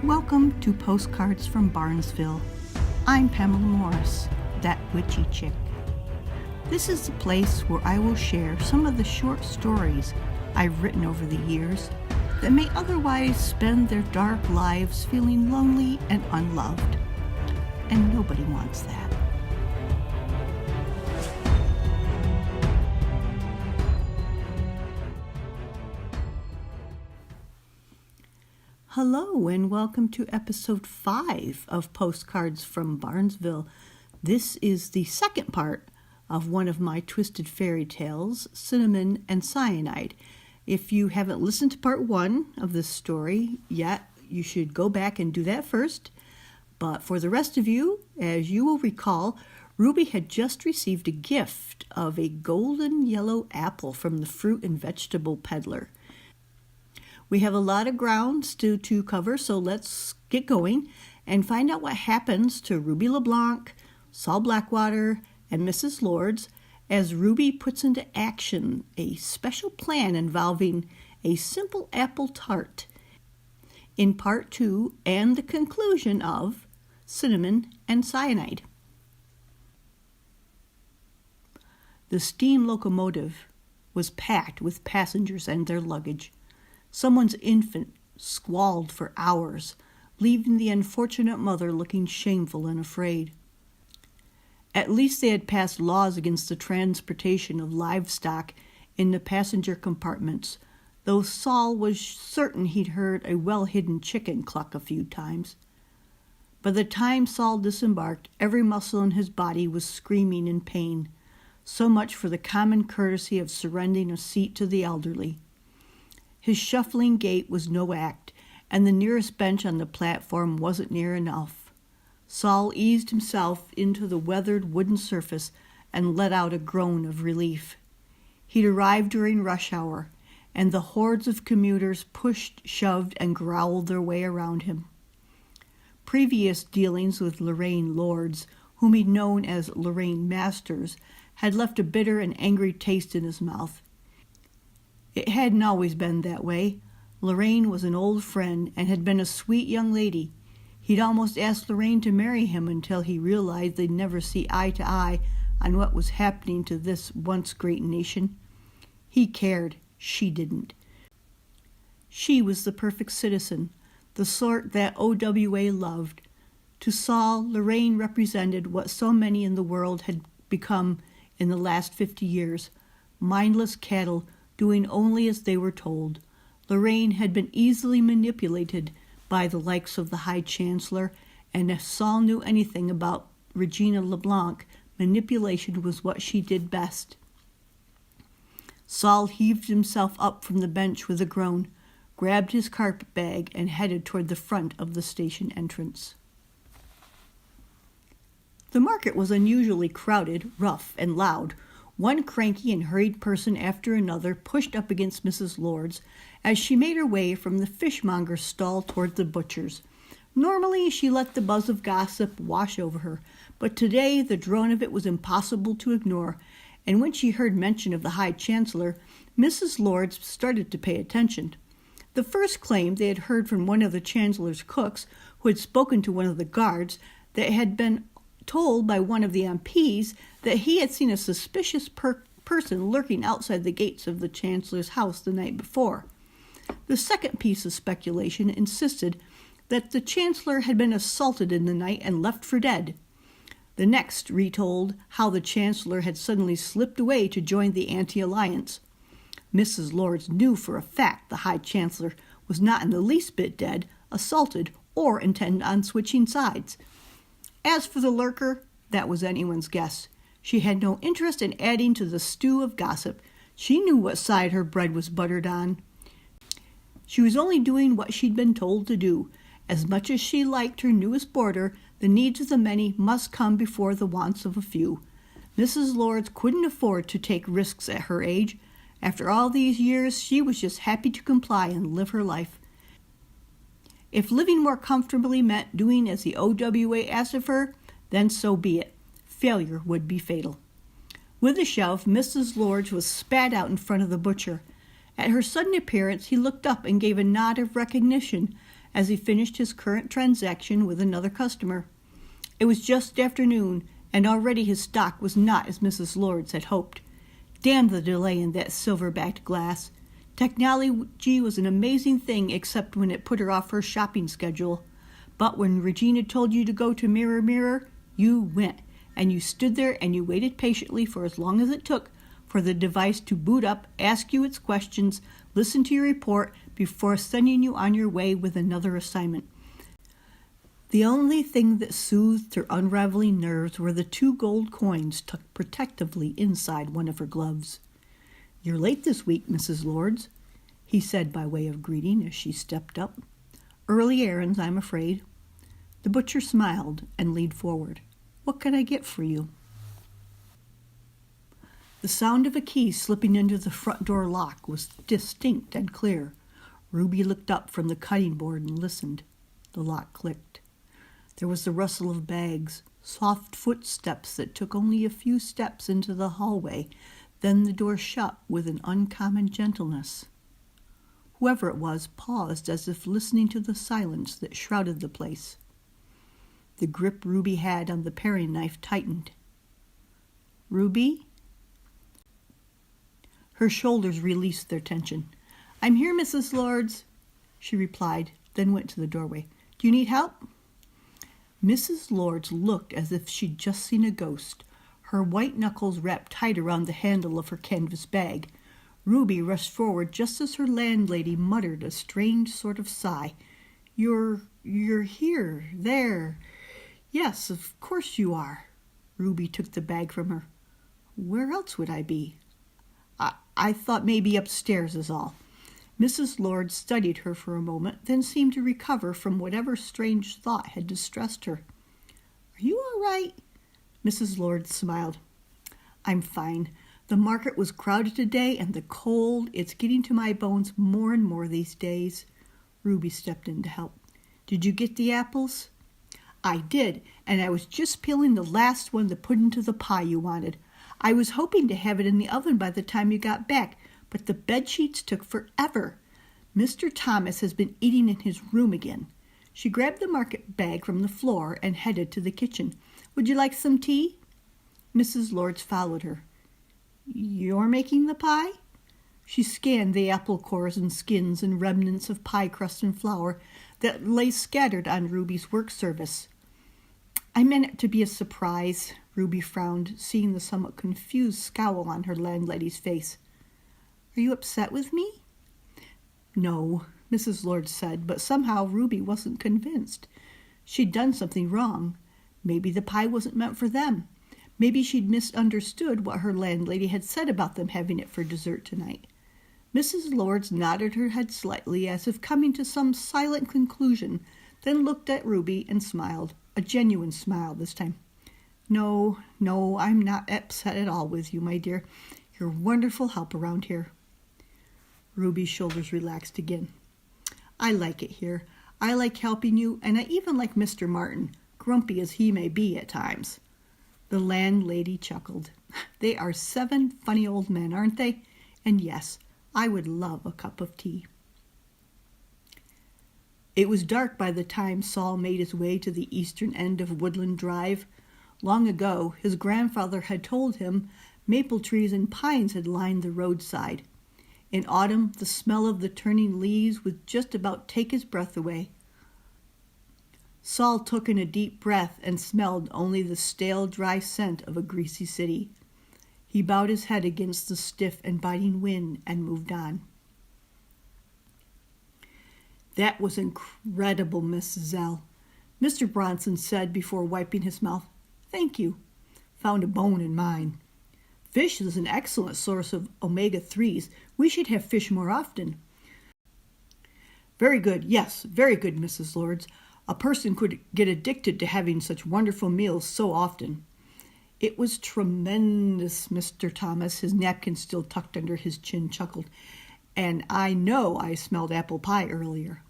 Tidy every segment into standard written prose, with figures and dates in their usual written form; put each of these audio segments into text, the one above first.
Welcome to Postcards from Barnesville. I'm Pamela Morris, that witchy chick. This is the place where I will share some of the short stories I've written over the years that may otherwise spend their dark lives feeling lonely and unloved. And nobody wants that. Hello and welcome to episode 5 of Postcards from Barnesville. This is the second part of one of my twisted fairy tales, Cinnamon and Cyanide. If you haven't listened to part 1 of this story yet, you should go back and do that first. But for the rest of you, as you will recall, Ruby had just received a gift of a golden yellow apple from the fruit and vegetable peddler. We have a lot of ground still to cover, so let's get going and find out what happens to Ruby LaBlanc, Saul Blackwater, and Mrs. Lords as Ruby puts into action a special plan involving a simple apple tart in part 2 and the conclusion of Cinnamon and Cyanide. The steam locomotive was packed with passengers and their luggage. Someone's infant squalled for hours, leaving the unfortunate mother looking shameful and afraid. At least they had passed laws against the transportation of livestock in the passenger compartments, though Saul was certain he'd heard a well-hidden chicken cluck a few times. By the time Saul disembarked, every muscle in his body was screaming in pain. So much for the common courtesy of surrendering a seat to the elderly. His shuffling gait was no act, and the nearest bench on the platform wasn't near enough. Saul eased himself into the weathered wooden surface and let out a groan of relief. He'd arrived during rush hour, and the hordes of commuters pushed, shoved, and growled their way around him. Previous dealings with Lorraine Lords, whom he'd known as Lorraine Masters, had left a bitter and angry taste in his mouth. It hadn't always been that way. Lorraine was an old friend and had been a sweet young lady. He'd almost asked Lorraine to marry him until he realized they'd never see eye to eye on what was happening to this once great nation. He cared. She didn't. She was the perfect citizen, the sort that OWA loved. To Saul, Lorraine represented what so many in the world had become in the last 50 years, mindless cattle doing only as they were told. Lorraine had been easily manipulated by the likes of the High Chancellor, and if Saul knew anything about Regina LaBlanc, manipulation was what she did best. Saul heaved himself up from the bench with a groan, grabbed his carpet bag, and headed toward the front of the station entrance. The market was unusually crowded, rough, and loud. One cranky and hurried person after another pushed up against Mrs. Lords as she made her way from the fishmonger's stall toward the butcher's. Normally she let the buzz of gossip wash over her, but today the drone of it was impossible to ignore, and when she heard mention of the High Chancellor, Mrs. Lords started to pay attention. The first claimed they had heard from one of the Chancellor's cooks, who had spoken to one of the guards, that had been told by one of the MPs that he had seen a suspicious person lurking outside the gates of the Chancellor's house the night before. The second piece of speculation insisted that the Chancellor had been assaulted in the night and left for dead. The next retold how the Chancellor had suddenly slipped away to join the anti-alliance. Mrs. Lords knew for a fact the High Chancellor was not in the least bit dead, assaulted, or intent on switching sides. As for the lurker, that was anyone's guess. She had no interest in adding to the stew of gossip. She knew what side her bread was buttered on. She was only doing what she'd been told to do. As much as she liked her newest boarder, the needs of the many must come before the wants of a few. Mrs. Lords couldn't afford to take risks at her age. After all these years, she was just happy to comply and live her life. If living more comfortably meant doing as the OWA asked of her, then so be it. Failure would be fatal. With a shove, Mrs. Lords was spat out in front of the butcher. At her sudden appearance, he looked up and gave a nod of recognition, as he finished his current transaction with another customer. It was just afternoon, and already his stock was not as Mrs. Lords had hoped. Damn the delay in that silver-backed glass. Technology was an amazing thing except when it put her off her shopping schedule. But when Regina told you to go to Mirror Mirror, you went, and you stood there and you waited patiently for as long as it took for the device to boot up, ask you its questions, listen to your report before sending you on your way with another assignment. The only thing that soothed her unraveling nerves were the 2 gold coins tucked protectively inside one of her gloves. "You're late this week, Mrs. Lords," he said by way of greeting as she stepped up. "Early errands, I'm afraid." The butcher smiled and leaned forward. "What can I get for you?" The sound of a key slipping into the front door lock was distinct and clear. Ruby looked up from the cutting board and listened. The lock clicked. There was the rustle of bags, soft footsteps that took only a few steps into the hallway, then the door shut with an uncommon gentleness. Whoever it was paused as if listening to the silence that shrouded the place. The grip Ruby had on the paring knife tightened. "Ruby?" Her shoulders released their tension. "I'm here, Mrs. Lords," she replied, then went to the doorway. "Do you need help?" Mrs. Lords looked as if she'd just seen a ghost, her white knuckles wrapped tight around the handle of her canvas bag. Ruby rushed forward just as her landlady muttered a strange sort of sigh. You're here, there. Yes, of course you are." Ruby took the bag from her. "Where else would I be?" I thought maybe upstairs is all." Mrs. Lord studied her for a moment, then seemed to recover from whatever strange thought had distressed her. "Are you all right?" Mrs. Lord smiled. "I'm fine. The market was crowded today, and the cold, it's getting to my bones more and more these days." Ruby stepped in to help. "Did you get the apples?" "I did, and I was just peeling the last one to put into the pie you wanted. I was hoping to have it in the oven by the time you got back, but the bed sheets took forever. Mr. Thomas has been eating in his room again." She grabbed the market bag from the floor and headed to the kitchen. "Would you like some tea?" Mrs. Lords followed her. "You're making the pie?" She scanned the apple cores and skins and remnants of pie crust and flour that lay scattered on Ruby's work service. "I meant it to be a surprise," Ruby frowned, seeing the somewhat confused scowl on her landlady's face. "Are you upset with me?" "No," Mrs. Lord said, but somehow Ruby wasn't convinced. She'd done something wrong. Maybe the pie wasn't meant for them. Maybe she'd misunderstood what her landlady had said about them having it for dessert tonight. Mrs. Lords nodded her head slightly as if coming to some silent conclusion, then looked at Ruby and smiled, a genuine smile this time. No, I'm not upset at all with you, my dear. You're wonderful help around here." Ruby's shoulders relaxed again. "I like it here. I like helping you, and I even like Mr. Martin, grumpy as he may be at times." The landlady chuckled. "They are 7 funny old men, aren't they? And yes, I would love a cup of tea." It was dark by the time Saul made his way to the eastern end of Woodland Drive. Long ago, his grandfather had told him maple trees and pines had lined the roadside. In autumn, the smell of the turning leaves would just about take his breath away. Saul took in a deep breath and smelled only the stale, dry scent of a greasy city. He bowed his head against the stiff and biting wind and moved on. "That was incredible, Mrs. Zell," Mr. Bronson said before wiping his mouth. "Thank you. Found a bone in mine. Fish is an excellent source of omega-3s. We should have fish more often." "Very good, yes, very good, Mrs. Lords. A person could get addicted to having such wonderful meals so often." "It was tremendous," Mr. Thomas, his napkin still tucked under his chin, chuckled. "And I know I smelled apple pie earlier."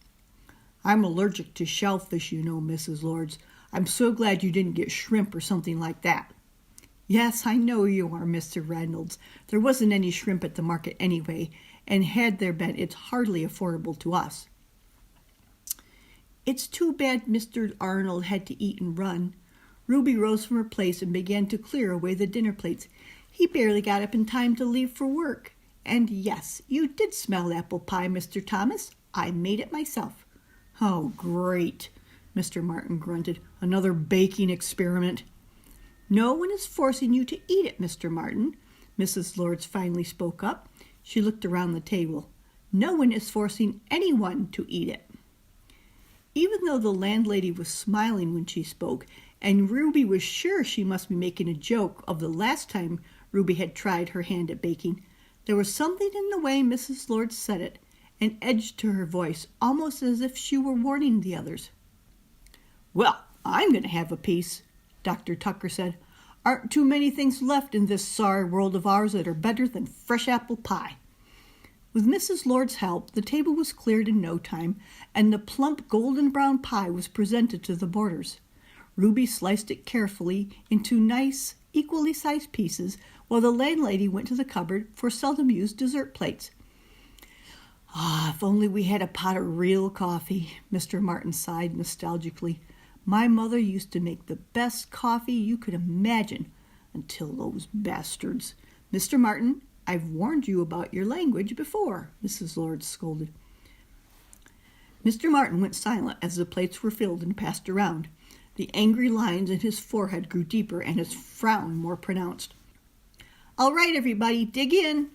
"I'm allergic to shellfish, you know, Mrs. Lords. I'm so glad you didn't get shrimp or something like that." "Yes, I know you are, Mr. Reynolds. There wasn't any shrimp at the market anyway, and had there been, it's hardly affordable to us." It's too bad Mr. Arnold had to eat and run. Ruby rose from her place and began to clear away the dinner plates. He barely got up in time to leave for work. And yes, you did smell apple pie, Mr. Thomas. I made it myself. Oh, great, Mr. Martin grunted. Another baking experiment. No one is forcing you to eat it, Mr. Martin. Mrs. Lords finally spoke up. She looked around the table. No one is forcing anyone to eat it. Even though the landlady was smiling when she spoke, and Ruby was sure she must be making a joke of the last time Ruby had tried her hand at baking, there was something in the way Mrs. Lord said it, an edge to her voice, almost as if she were warning the others. Well, I'm going to have a piece, Dr. Tucker said. Aren't too many things left in this sorry world of ours that are better than fresh apple pie. With Mrs. Lord's help, the table was cleared in no time, and the plump golden brown pie was presented to the boarders. Ruby sliced it carefully into nice, equally sized pieces, while the landlady went to the cupboard for seldom-used dessert plates. Ah, if only we had a pot of real coffee, Mr. Martin sighed nostalgically. My mother used to make the best coffee you could imagine, until those bastards. Mr. Martin, I've warned you about your language before, Mrs. Lord scolded. Mr. Martin went silent as the plates were filled and passed around. The angry lines in his forehead grew deeper and his frown more pronounced. All right, everybody, dig in,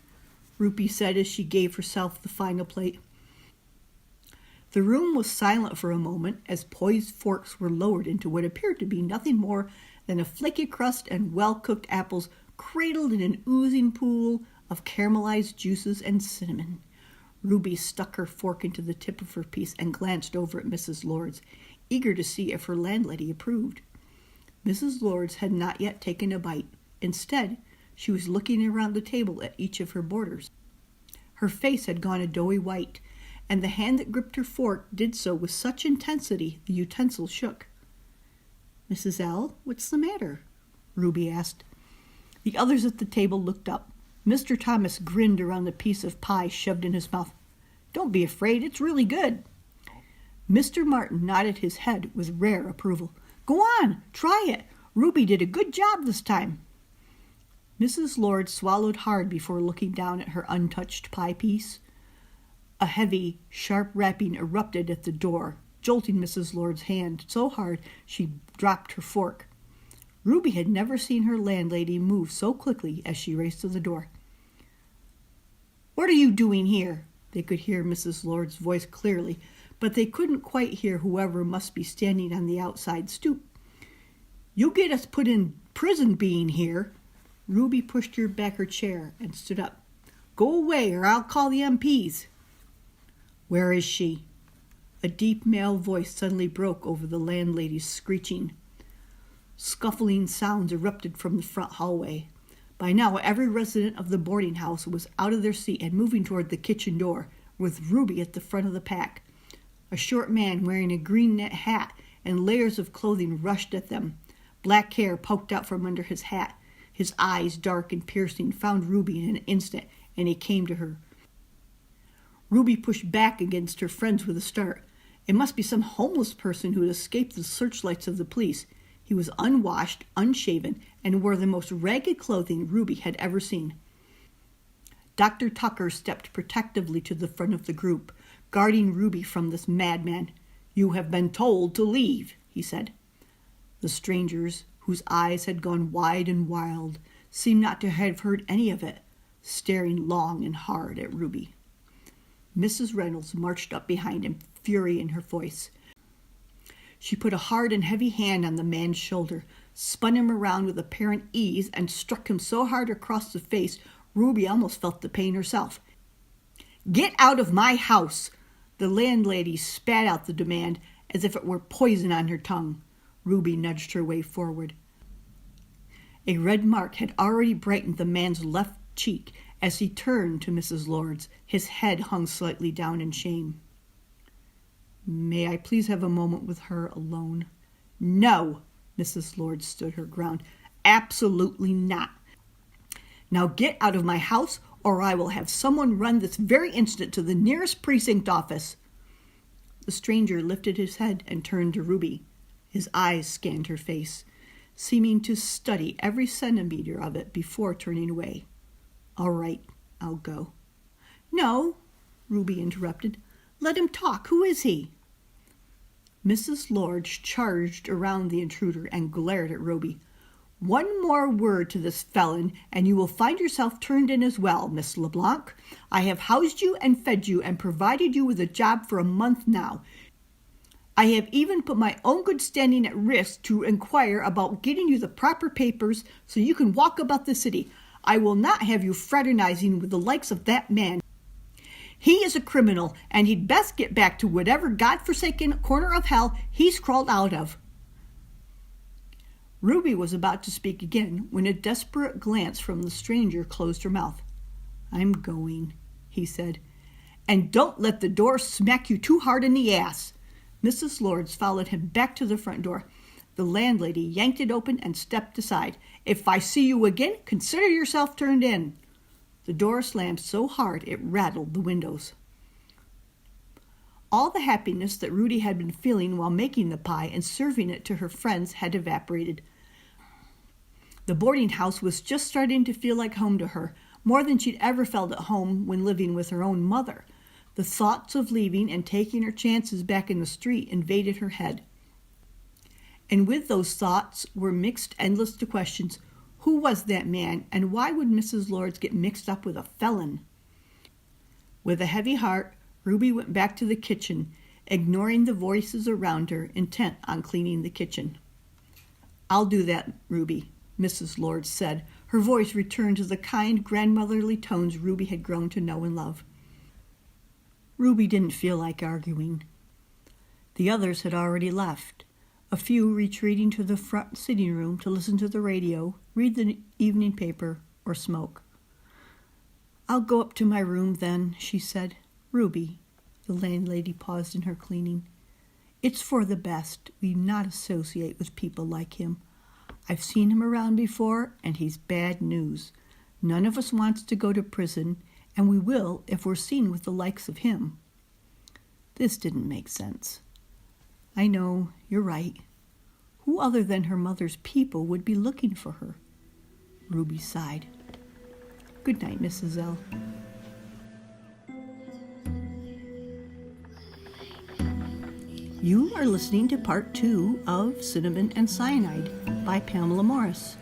Ruby said as she gave herself the final plate. The room was silent for a moment as poised forks were lowered into what appeared to be nothing more than a flaky crust and well-cooked apples cradled in an oozing pool of caramelized juices and cinnamon. Ruby stuck her fork into the tip of her piece and glanced over at Mrs. Lords, eager to see if her landlady approved. Mrs. Lords had not yet taken a bite. Instead, she was looking around the table at each of her boarders. Her face had gone a doughy white, and the hand that gripped her fork did so with such intensity the utensil shook. Mrs. L., what's the matter? Ruby asked. The others at the table looked up. Mr. Thomas grinned around the piece of pie shoved in his mouth. Don't be afraid, it's really good. Mr. Martin nodded his head with rare approval. Go on, try it. Ruby did a good job this time. Mrs. Lord swallowed hard before looking down at her untouched pie piece. A heavy, sharp rapping erupted at the door, jolting Mrs. Lord's hand so hard she dropped her fork. Ruby had never seen her landlady move so quickly as she raced to the door. What are you doing here? They could hear Mrs. Lord's voice clearly, but they couldn't quite hear whoever must be standing on the outside stoop. You get us put in prison being here. Ruby pushed back her chair and stood up. Go away or I'll call the MPs. Where is she? A deep male voice suddenly broke over the landlady's screeching. Scuffling sounds erupted from the front hallway. By now, every resident of the boarding house was out of their seat and moving toward the kitchen door, with Ruby at the front of the pack. A short man wearing a green net hat and layers of clothing rushed at them. Black hair poked out from under his hat. His eyes, dark and piercing, found Ruby in an instant, and he came to her. Ruby pushed back against her friends with a start. It must be some homeless person who had escaped the searchlights of the police. He was unwashed, unshaven, and wore the most ragged clothing Ruby had ever seen. Dr. Tucker stepped protectively to the front of the group, guarding Ruby from this madman. You have been told to leave, he said. The strangers, whose eyes had gone wide and wild, seemed not to have heard any of it, staring long and hard at Ruby. Mrs. Reynolds marched up behind him, fury in her voice. She put a hard and heavy hand on the man's shoulder, spun him around with apparent ease, and struck him so hard across the face, Ruby almost felt the pain herself. Get out of my house! The landlady spat out the demand as if it were poison on her tongue. Ruby nudged her way forward. A red mark had already brightened the man's left cheek as he turned to Mrs. Lords. His head hung slightly down in shame. May I please have a moment with her alone? No, Mrs. Lords stood her ground. Absolutely not. Now get out of my house, or I will have someone run this very instant to the nearest precinct office. The stranger lifted his head and turned to Ruby. His eyes scanned her face, seeming to study every centimeter of it before turning away. "All right, I'll go." "No," Ruby interrupted. "Let him talk. Who is he?" Mrs. Lord charged around the intruder and glared at Ruby. "One more word to this felon, and you will find yourself turned in as well, Miss LaBlanc. I have housed you and fed you and provided you with a job for a month now. I have even put my own good standing at risk to inquire about getting you the proper papers so you can walk about the city. I will not have you fraternizing with the likes of that man. He is a criminal, and he'd best get back to whatever godforsaken corner of hell he's crawled out of." Ruby was about to speak again when a desperate glance from the stranger closed her mouth. "I'm going," he said. "And don't let the door smack you too hard in the ass." Mrs. Lords followed him back to the front door. The landlady yanked it open and stepped aside. "If I see you again, consider yourself turned in." The door slammed so hard it rattled the windows. All the happiness that Ruby had been feeling while making the pie and serving it to her friends had evaporated. The boarding house was just starting to feel like home to her, more than she'd ever felt at home when living with her own mother. The thoughts of leaving and taking her chances back in the street invaded her head. And with those thoughts were mixed endless questions. Who was that man, and why would Mrs. Lords get mixed up with a felon? With a heavy heart, Ruby went back to the kitchen, ignoring the voices around her, intent on cleaning the kitchen. "I'll do that, Ruby," Mrs. Lords said. Her voice returned to the kind, grandmotherly tones Ruby had grown to know and love. Ruby didn't feel like arguing. The others had already left, a few retreating to the front sitting room to listen to the radio, read the evening paper, or smoke. "I'll go up to my room then," she said. "Ruby," the landlady paused in her cleaning, "it's for the best we not associate with people like him. I've seen him around before, and he's bad news. None of us wants to go to prison, and we will if we're seen with the likes of him." This didn't make sense. "I know, you're right. Who other than her mother's people would be looking for her?" Ruby sighed. "Good night, Mrs. L." You are listening to part 2 of Cinnamon and Cyanide by Pamela Morris.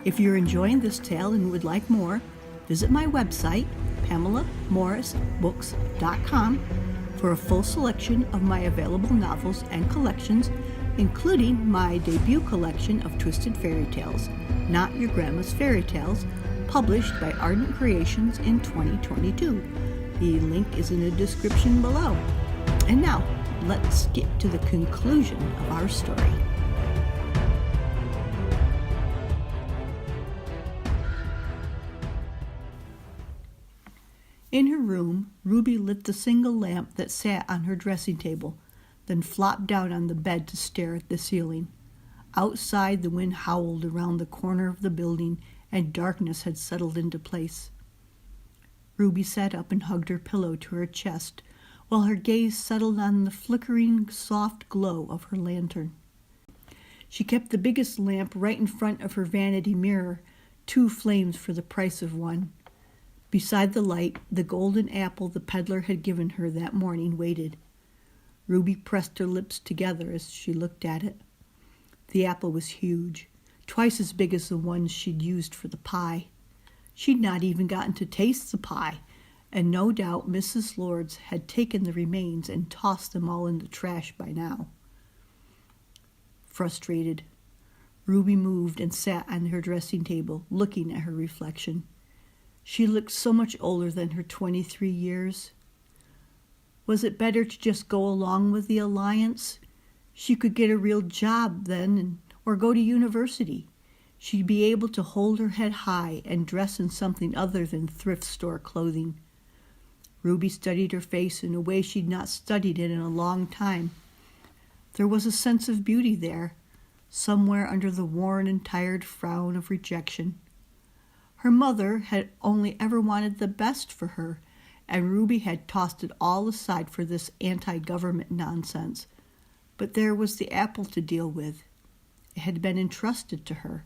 If you're enjoying this tale and would like more, visit my website, PamelaMorrisBooks.com, for a full selection of my available novels and collections, including my debut collection of Twisted Fairy Tales, Not Your Grandma's Fairy Tales, published by Ardent Creations in 2022. The link is in the description below. And now, let's get to the conclusion of our story. In her room, Ruby lit the single lamp that sat on her dressing table, then flopped down on the bed to stare at the ceiling. Outside, the wind howled around the corner of the building, and darkness had settled into place. Ruby sat up and hugged her pillow to her chest, while her gaze settled on the flickering, soft glow of her lantern. She kept the biggest lamp right in front of her vanity mirror, 2 flames for the price of 1. Beside the light, the golden apple the peddler had given her that morning waited. Ruby pressed her lips together as she looked at it. The apple was huge, twice as big as the ones she'd used for the pie. She'd not even gotten to taste the pie, and no doubt Mrs. Lords had taken the remains and tossed them all in the trash by now. Frustrated, Ruby moved and sat on her dressing table, looking at her reflection. She looked so much older than her 23 years. Was it better to just go along with the alliance? She could get a real job then, or go to university. She'd be able to hold her head high and dress in something other than thrift store clothing. Ruby studied her face in a way she'd not studied it in a long time. There was a sense of beauty there, somewhere under the worn and tired frown of rejection. Her mother had only ever wanted the best for her, and Ruby had tossed it all aside for this anti-government nonsense. But there was the apple to deal with. It had been entrusted to her.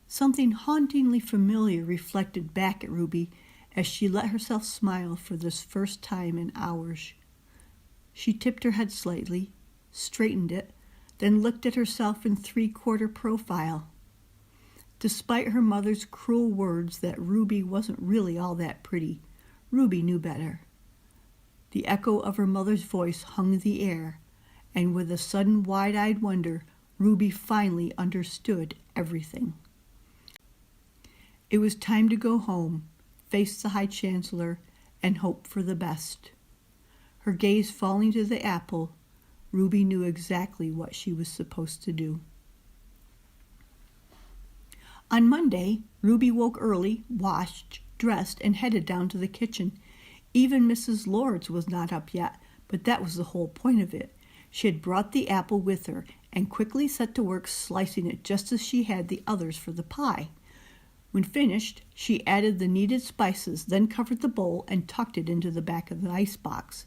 Something hauntingly familiar reflected back at Ruby as she let herself smile for this first time in hours. She tipped her head slightly, straightened it, then looked at herself in three-quarter profile. Despite her mother's cruel words that Ruby wasn't really all that pretty, Ruby knew better. The echo of her mother's voice hung the air, and with a sudden wide-eyed wonder, Ruby finally understood everything. It was time to go home, face the High Chancellor, and hope for the best. Her gaze falling to the apple, Ruby knew exactly what she was supposed to do. On Monday, Ruby woke early, washed, dressed, and headed down to the kitchen. Even Mrs. Lords was not up yet, but that was the whole point of it. She had brought the apple with her and quickly set to work slicing it just as she had the others for the pie. When finished, she added the needed spices, then covered the bowl and tucked it into the back of the icebox.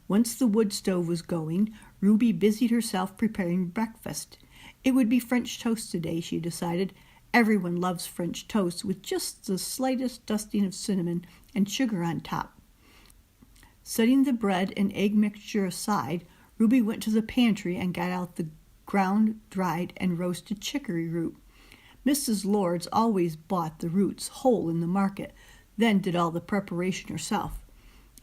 Once the wood stove was going, Ruby busied herself preparing breakfast. It would be French toast today, she decided. Everyone loves French toast with just the slightest dusting of cinnamon and sugar on top. Setting the bread and egg mixture aside, Ruby went to the pantry and got out the ground, dried, and roasted chicory root. Mrs. Lords always bought the roots whole in the market, then did all the preparation herself.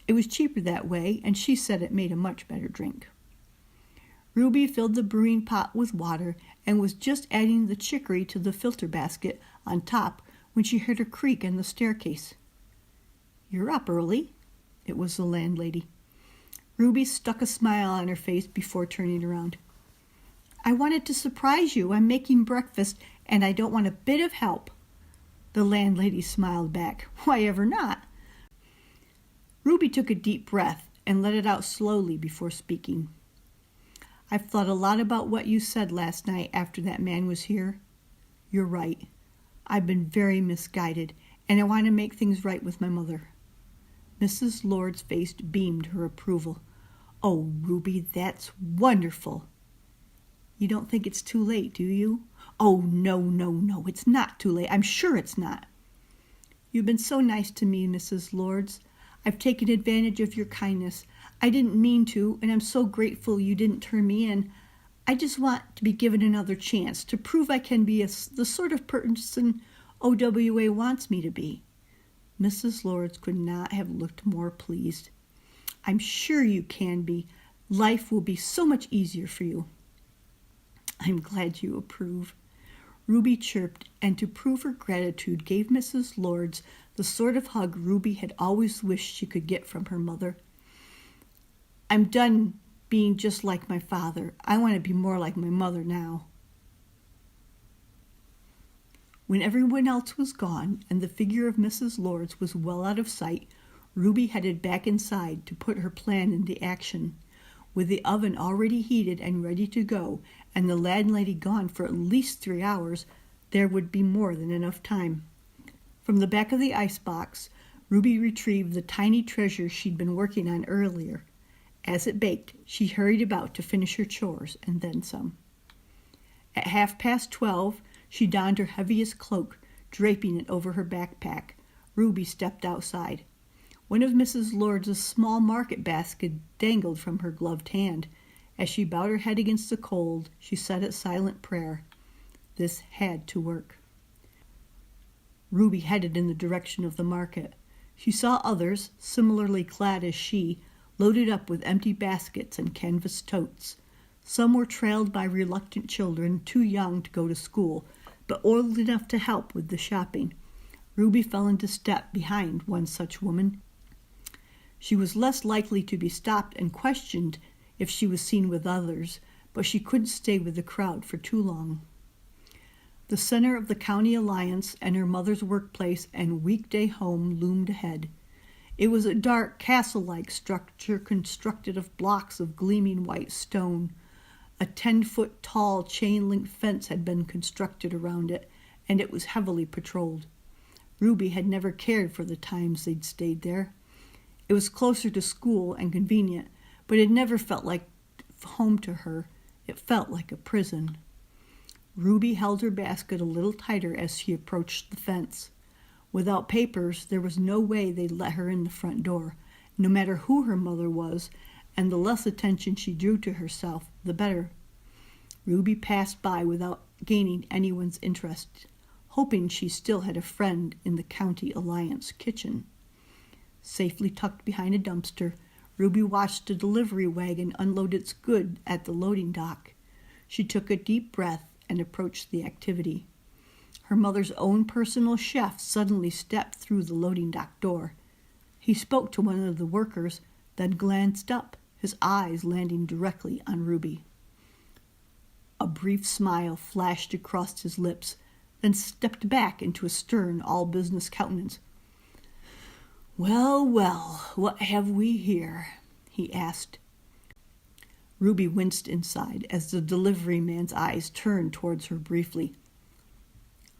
It was cheaper that way, and she said it made a much better drink. Ruby filled the brewing pot with water and was just adding the chicory to the filter basket on top when she heard a creak in the staircase. "You're up early," it was the landlady. Ruby stuck a smile on her face before turning around. "I wanted to surprise you. I'm making breakfast, and I don't want a bit of help." The landlady smiled back. "Why ever not?" Ruby took a deep breath and let it out slowly before speaking. "I've thought a lot about what you said last night after that man was here. You're right. I've been very misguided, and I want to make things right with my mother." Mrs. Lord's face beamed her approval. "Oh, Ruby, that's wonderful." "You don't think it's too late, do you?" "Oh, no, it's not too late. I'm sure it's not." "You've been so nice to me, Mrs. Lords. I've taken advantage of your kindness. I didn't mean to, and I'm so grateful you didn't turn me in. I just want to be given another chance to prove I can be the sort of person OWA wants me to be." Mrs. Lords could not have looked more pleased. "I'm sure you can be. Life will be so much easier for you." "I'm glad you approve." Ruby chirped, and to prove her gratitude gave Mrs. Lords the sort of hug Ruby had always wished she could get from her mother. "I'm done being just like my father. I want to be more like my mother now." When everyone else was gone and the figure of Mrs. Lords was well out of sight, Ruby headed back inside to put her plan into action. With the oven already heated and ready to go, and the landlady gone for at least 3 hours, there would be more than enough time. From the back of the icebox, Ruby retrieved the tiny treasure she'd been working on earlier. As it baked, she hurried about to finish her chores, and then some. At 12:30, she donned her heaviest cloak, draping it over her backpack. Ruby stepped outside. One of Mrs. Lords' small market baskets dangled from her gloved hand. As she bowed her head against the cold, she said a silent prayer. This had to work. Ruby headed in the direction of the market. She saw others, similarly clad as she, loaded up with empty baskets and canvas totes. Some were trailed by reluctant children too young to go to school, but old enough to help with the shopping. Ruby fell into step behind one such woman. She was less likely to be stopped and questioned if she was seen with others, but she couldn't stay with the crowd for too long. The center of the county alliance and her mother's workplace and weekday home loomed ahead. It was a dark, castle-like structure constructed of blocks of gleaming white stone. A 10-foot-tall chain-link fence had been constructed around it, and it was heavily patrolled. Ruby had never cared for the times they'd stayed there. It was closer to school and convenient, but it never felt like home to her. It felt like a prison. Ruby held her basket a little tighter as she approached the fence. Without papers, there was no way they'd let her in the front door, no matter who her mother was, and the less attention she drew to herself, the better. Ruby passed by without gaining anyone's interest, hoping she still had a friend in the County Alliance kitchen. Safely tucked behind a dumpster, Ruby watched a delivery wagon unload its goods at the loading dock. She took a deep breath and approached the activity. Her mother's own personal chef suddenly stepped through the loading dock door. He spoke to one of the workers, then glanced up, his eyes landing directly on Ruby. A brief smile flashed across his lips, then stepped back into a stern, all-business countenance. "Well, well, what have we here?" he asked. Ruby winced inside as the delivery man's eyes turned towards her briefly.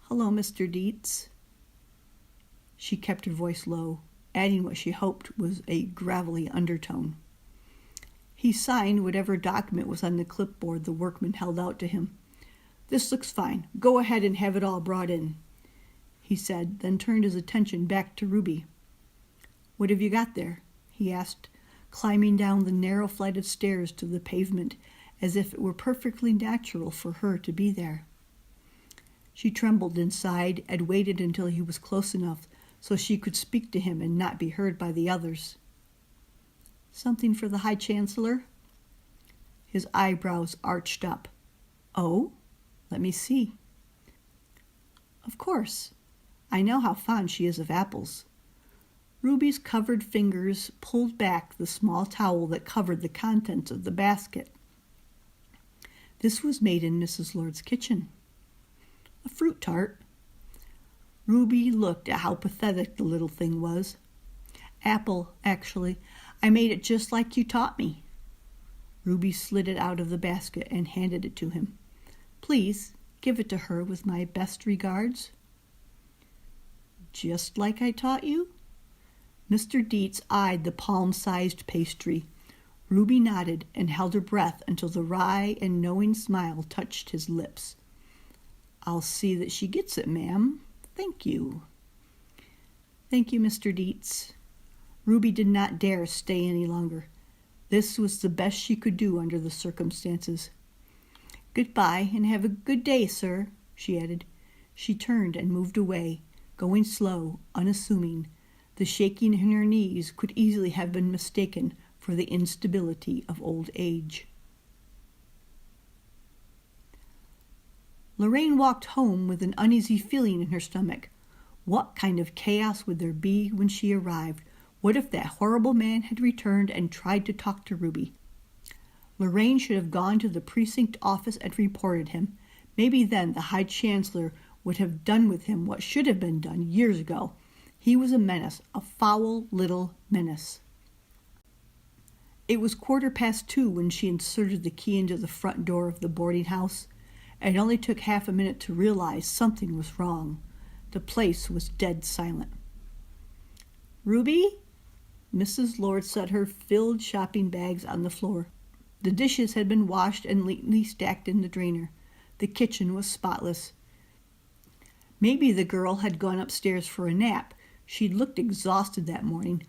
"Hello, Mr. Dietz." She kept her voice low, adding what she hoped was a gravelly undertone. He signed whatever document was on the clipboard the workman held out to him. "This looks fine. Go ahead and have it all brought in," he said, then turned his attention back to Ruby. "What have you got there?" he asked, climbing down the narrow flight of stairs to the pavement as if it were perfectly natural for her to be there. She trembled inside and waited until he was close enough so she could speak to him and not be heard by the others. "Something for the High Chancellor?" His eyebrows arched up. "Oh? Let me see." "Of course. I know how fond she is of apples." Ruby's covered fingers pulled back the small towel that covered the contents of the basket. This was made in Mrs. Lord's kitchen. A fruit tart. Ruby looked at how pathetic the little thing was. "Apple, actually. I made it just like you taught me." Ruby slid it out of the basket and handed it to him. "Please give it to her with my best regards." "Just like I taught you?" Mr. Dietz eyed the palm-sized pastry. Ruby nodded and held her breath until the wry and knowing smile touched his lips. "I'll see that she gets it, ma'am. Thank you." "Thank you, Mr. Dietz." Ruby did not dare stay any longer. This was the best she could do under the circumstances. "Goodbye, and have a good day, sir," she added. She turned and moved away, going slow, unassuming. The shaking in her knees could easily have been mistaken for the instability of old age. Lorraine walked home with an uneasy feeling in her stomach. What kind of chaos would there be when she arrived? What if that horrible man had returned and tried to talk to Ruby? Lorraine should have gone to the precinct office and reported him. Maybe then the High Chancellor would have done with him what should have been done years ago. He was a menace, a foul little menace. It was 2:15 when she inserted the key into the front door of the boarding house. It only took half a minute to realize something was wrong. The place was dead silent. "Ruby?" Mrs. Lord set her filled shopping bags on the floor. The dishes had been washed and neatly stacked in the drainer. The kitchen was spotless. Maybe the girl had gone upstairs for a nap. She'd looked exhausted that morning.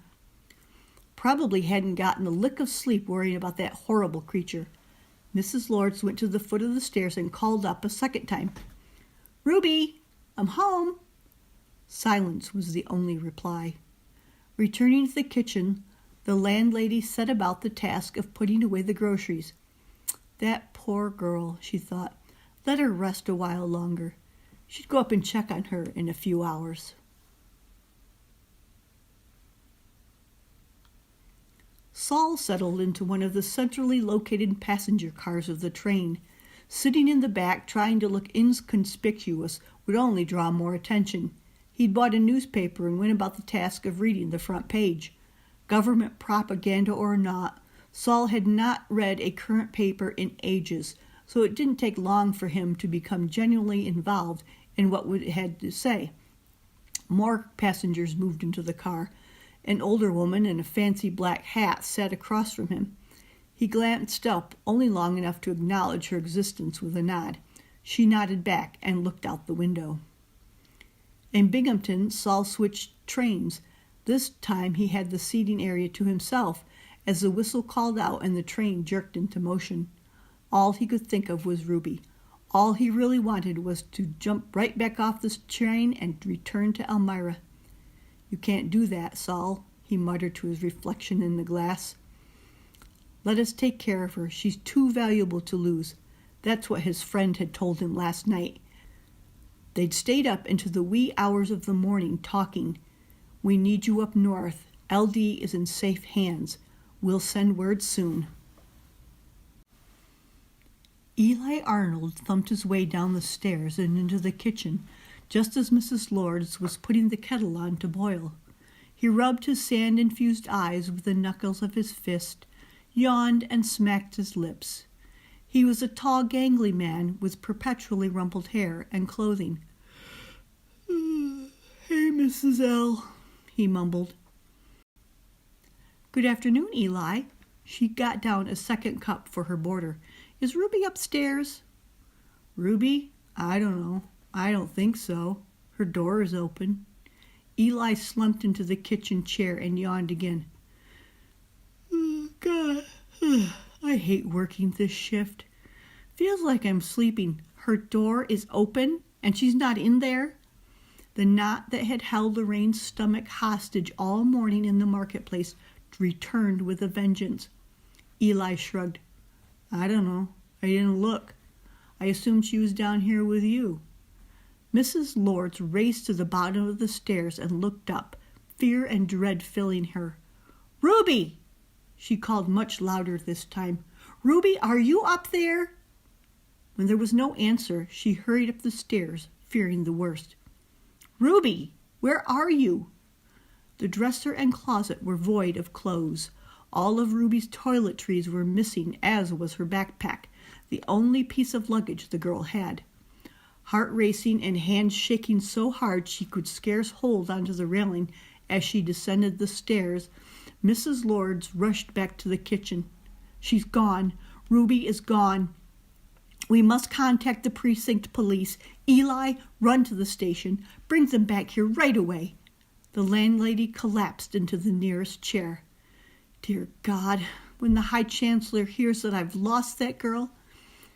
Probably hadn't gotten a lick of sleep worrying about that horrible creature. Mrs. Lords went to the foot of the stairs and called up a second time. "Ruby, I'm home." Silence was the only reply. Returning to the kitchen, the landlady set about the task of putting away the groceries. That poor girl, she thought. Let her rest a while longer. She'd go up and check on her in a few hours. Saul settled into one of the centrally located passenger cars of the train. Sitting in the back, trying to look inconspicuous would only draw more attention. He'd bought a newspaper and went about the task of reading the front page. Government propaganda or not, Saul had not read a current paper in ages, so it didn't take long for him to become genuinely involved in what it had to say. More passengers moved into the car. An older woman in a fancy black hat sat across from him. He glanced up only long enough to acknowledge her existence with a nod. She nodded back and looked out the window. In Binghamton, Saul switched trains. This time he had the seating area to himself as the whistle called out and the train jerked into motion. All he could think of was Ruby. All he really wanted was to jump right back off this train and return to Elmira. "You can't do that, Saul," he muttered to his reflection in the glass. "Let us take care of her. She's too valuable to lose." That's what his friend had told him last night. They'd stayed up into the wee hours of the morning talking. "We need you up north. LD is in safe hands. We'll send word soon." Eli Arnold thumped his way down the stairs and into the kitchen, just as Mrs. Lords was putting the kettle on to boil. He rubbed his sand-infused eyes with the knuckles of his fist, yawned, and smacked his lips. He was a tall, gangly man with perpetually rumpled hair and clothing. "Hey, Mrs. L," he mumbled. "Good afternoon, Eli." She got down a second cup for her boarder. "Is Ruby upstairs?" "Ruby? I don't know. I don't think so. Her door is open." Eli slumped into the kitchen chair and yawned again. "God, I hate working this shift. Feels like I'm sleeping. Her door is open and she's not in there?" The knot that had held Lorraine's stomach hostage all morning in the marketplace returned with a vengeance. Eli shrugged. "I don't know. I didn't look. I assumed she was down here with you." Mrs. Lords raced to the bottom of the stairs and looked up, fear and dread filling her. "Ruby!" she called much louder this time. "Ruby, are you up there?" When there was no answer, she hurried up the stairs, fearing the worst. "Ruby, where are you?" The dresser and closet were void of clothes. All of Ruby's toiletries were missing, as was her backpack, the only piece of luggage the girl had. Heart racing and hands shaking so hard she could scarce hold onto the railing as she descended the stairs, Mrs. Lords rushed back to the kitchen. "She's gone. Ruby is gone. We must contact the precinct police. Eli, run to the station. Bring them back here right away." The landlady collapsed into the nearest chair. "Dear God, when the High Chancellor hears that I've lost that girl..."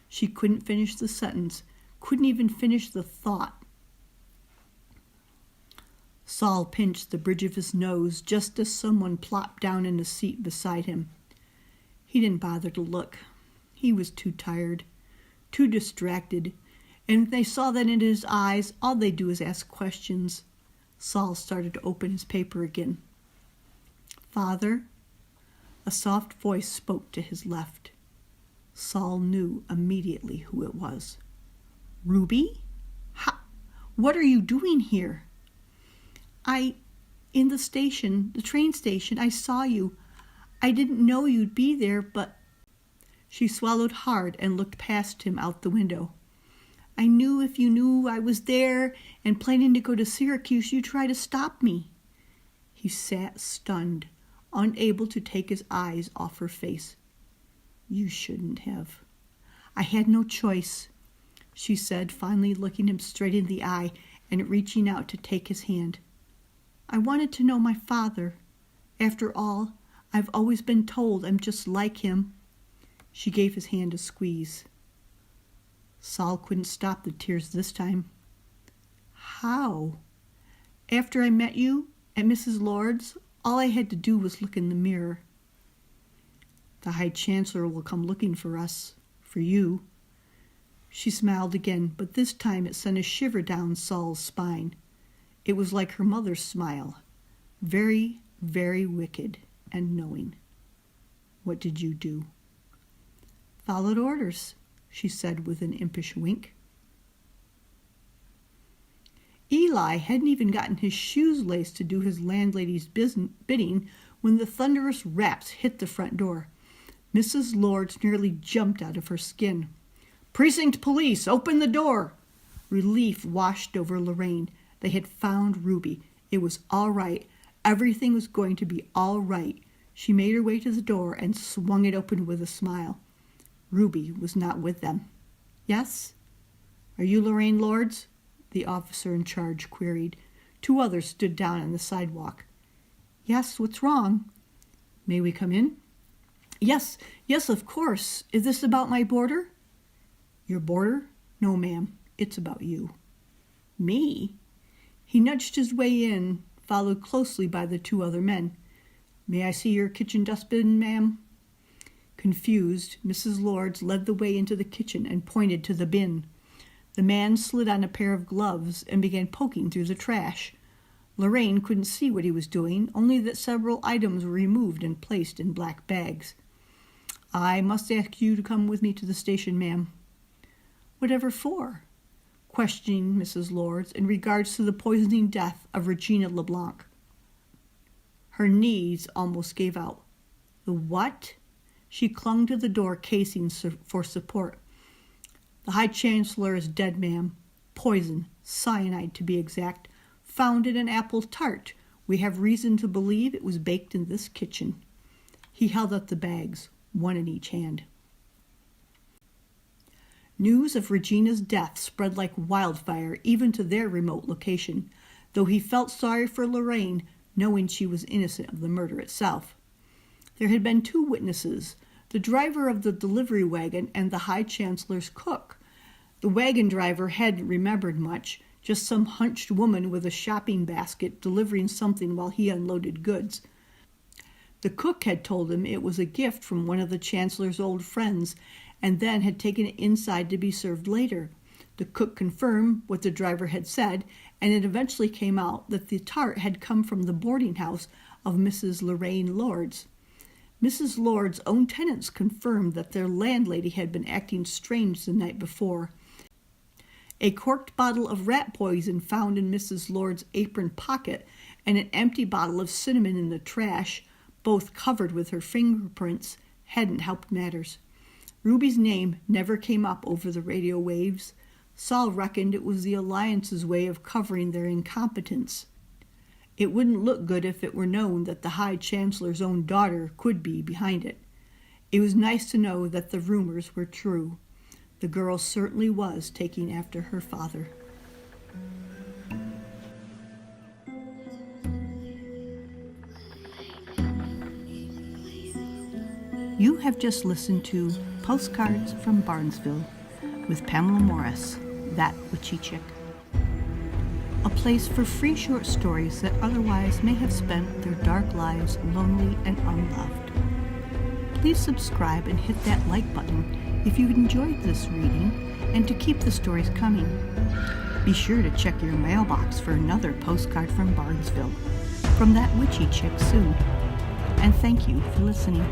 She couldn't finish the sentence, couldn't even finish the thought. Saul pinched the bridge of his nose just as someone plopped down in the seat beside him. He didn't bother to look. He was too tired, too distracted, and when they saw that in his eyes, all they do is ask questions. Saul started to open his paper again. "Father?" A soft voice spoke to his left. Saul knew immediately who it was. "Ruby? What are you doing here?" In the station, the train station, I saw you. I didn't know you'd be there, but..." She swallowed hard and looked past him out the window. "I knew if you knew I was there and planning to go to Syracuse, you'd try to stop me." He sat stunned, unable to take his eyes off her face. "You shouldn't have." "I had no choice," she said, finally looking him straight in the eye and reaching out to take his hand. "I wanted to know my father. After all, I've always been told I'm just like him." She gave his hand a squeeze. Saul couldn't stop the tears this time. "How?" "After I met you at Mrs. Lord's, all I had to do was look in the mirror." "The High Chancellor will come looking for us, for you." She smiled again, but this time it sent a shiver down Saul's spine. It was like her mother's smile, very, very wicked and knowing. "What did you do?" "Followed orders," she said with an impish wink. Eli hadn't even gotten his shoes laced to do his landlady's bidding when the thunderous raps hit the front door. Mrs. Lords nearly jumped out of her skin. "Precinct police, open the door!" Relief washed over Lorraine. They had found Ruby. It was all right. Everything was going to be all right. She made her way to the door and swung it open with a smile. Ruby was not with them. Yes? Are you Lorraine Lords? The officer in charge queried. Two others stood down on the sidewalk. Yes, what's wrong? May we come in? Yes, of course. Is this about my boarder? Your boarder? No, ma'am. It's about you. Me? He nudged his way in, followed closely by the two other men. May I see your kitchen dustbin, ma'am? Confused, Mrs. Lords led the way into the kitchen and pointed to the bin. The man slid on a pair of gloves and began poking through the trash. Lorraine couldn't see what he was doing, only that several items were removed and placed in black bags. I must ask you to come with me to the station, ma'am. Whatever for? Questioning Mrs. Lords in regards to the poisoning death of Regina LaBlanc. Her knees almost gave out. The what? She clung to the door casing for support. The High Chancellor is dead, ma'am. Poison, cyanide to be exact, found in an apple tart. We have reason to believe it was baked in this kitchen. He held up the bags, one in each hand. News of Regina's death spread like wildfire even to their remote location, though he felt sorry for Lorraine, knowing she was innocent of the murder itself. There had been two witnesses, the driver of the delivery wagon and the High Chancellor's cook. The wagon driver hadn't remembered much, just some hunched woman with a shopping basket delivering something while he unloaded goods. The cook had told him it was a gift from one of the Chancellor's old friends, and then had taken it inside to be served later. The cook confirmed what the driver had said, and it eventually came out that the tart had come from the boarding house of Mrs. Lorraine Lords. Mrs. Lords' own tenants confirmed that their landlady had been acting strange the night before. A corked bottle of rat poison found in Mrs. Lords' apron pocket and an empty bottle of cinnamon in the trash, both covered with her fingerprints, hadn't helped matters. Ruby's name never came up over the radio waves. Saul reckoned it was the Alliance's way of covering their incompetence. It wouldn't look good if it were known that the High Chancellor's own daughter could be behind it. It was nice to know that the rumors were true. The girl certainly was taking after her father. You have just listened to Postcards from Barnesville with Pamela Morris, that Witchy Chick. A place for free short stories that otherwise may have spent their dark lives lonely and unloved. Please subscribe and hit that like button if you enjoyed this reading and to keep the stories coming. Be sure to check your mailbox for another postcard from Barnesville from that Witchy Chick soon. And thank you for listening.